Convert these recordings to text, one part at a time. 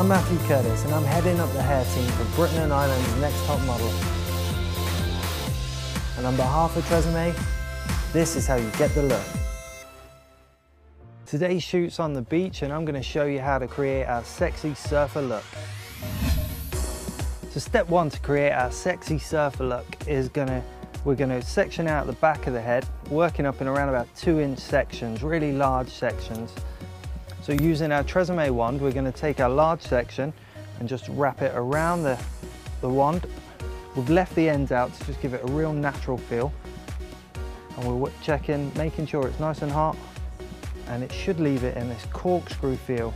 I'm Matthew Curtis and I'm heading up the hair team for Britain and Ireland's Next Top Model. And on behalf of Tresemme, this is how you get the look. Today's shoot's on the beach and I'm going to show you how to create our sexy surfer look. So step one to create our sexy surfer look is we're going to section out the back of the head, working up in around about 2-inch sections, really large sections. So using our Tresemme wand, we're going to take our large section and just wrap it around the wand. We've left the ends out to just give it a real natural feel. And we're checking, making sure it's nice and hot, and it should leave it in this corkscrew feel.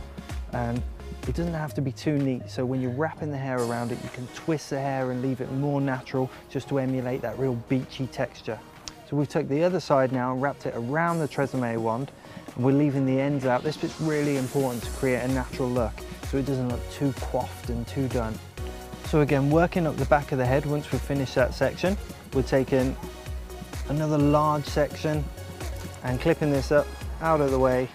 And it doesn't have to be too neat, so when you're wrapping the hair around it, you can twist the hair and leave it more natural, just to emulate that real beachy texture. So we've took the other side now and wrapped it around the Tresemme wand, and we're leaving the ends out. This bit's really important to create a natural look, so it doesn't look too coiffed and too done. So again, working up the back of the head, once we've finished that section, we're taking another large section and clipping this up out of the way,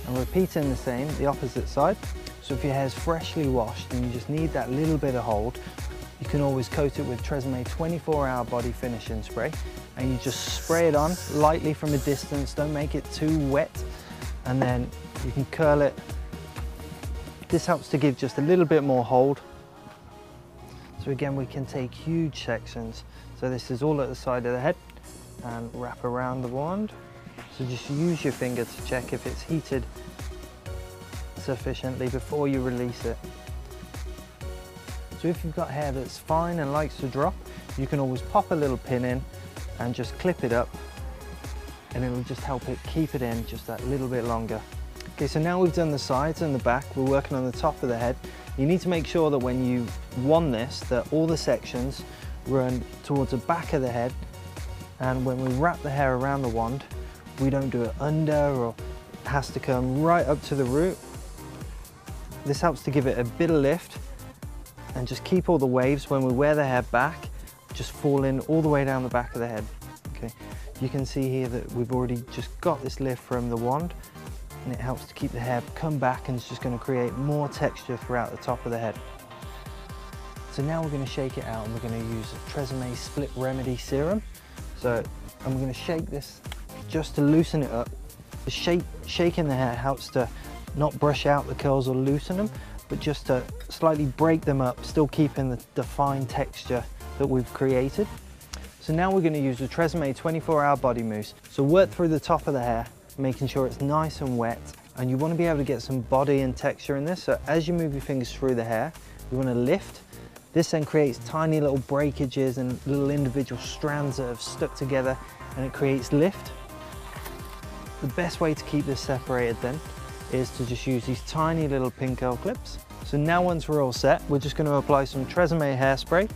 and repeating the same, the opposite side. So if your hair's freshly washed and you just need that little bit of hold, you can always coat it with Tresemme 24-hour body finishing spray, and you just spray it on lightly from a distance. Don't make it too wet, and then you can curl it. This helps to give just a little bit more hold. So again, we can take huge sections. So this is all at the side of the head and wrap around the wand. So just use your finger to check if it's heated sufficiently before you release it. So if you've got hair that's fine and likes to drop, you can always pop a little pin in and just clip it up, and it'll just help it keep it in just that little bit longer. Okay, so now we've done the sides and the back, we're working on the top of the head. You need to make sure that when you wand this, that all the sections run towards the back of the head, and when we wrap the hair around the wand, we don't do it under, or it has to come right up to the root. This helps to give it a bit of lift and just keep all the waves when we wear the hair back, just fall in all the way down the back of the head. Okay, you can see here that we've already just got this lift from the wand, and it helps to keep the hair come back, and it's just going to create more texture throughout the top of the head. So now we're going to shake it out, and we're going to use a Tresemme Split Remedy Serum. So I'm going to shake this just to loosen it up. Shaking the hair helps to not brush out the curls or loosen them, but just to slightly break them up, still keeping the fine texture that we've created. So now we're going to use the Tresemme 24-hour body mousse. So work through the top of the hair, making sure it's nice and wet, and you want to be able to get some body and texture in this. So as you move your fingers through the hair, you want to lift. This then creates tiny little breakages and little individual strands that have stuck together, and it creates lift. The best way to keep this separated then is to just use these tiny little pin curl clips. So now once we're all set, we're just going to apply some Tresemme hairspray,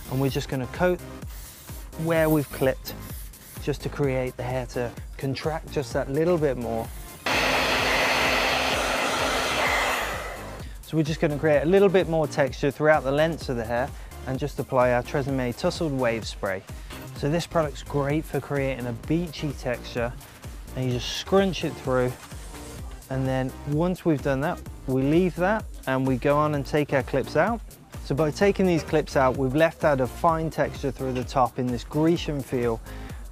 and we're just going to coat where we've clipped, just to create the hair to contract just that little bit more. So we're just going to create a little bit more texture throughout the lengths of the hair, and just apply our Tresemme Tussled Wave Spray. So this product's great for creating a beachy texture, and you just scrunch it through, and then once we've done that, we leave that and we go on and take our clips out. So by taking these clips out, we've left out a fine texture through the top in this Grecian feel.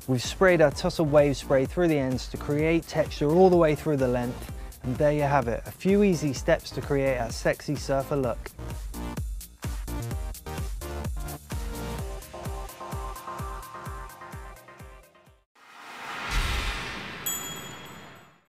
We've sprayed our Tussled Wave Spray through the ends to create texture all the way through the length, and there you have it, a few easy steps to create our sexy surfer look.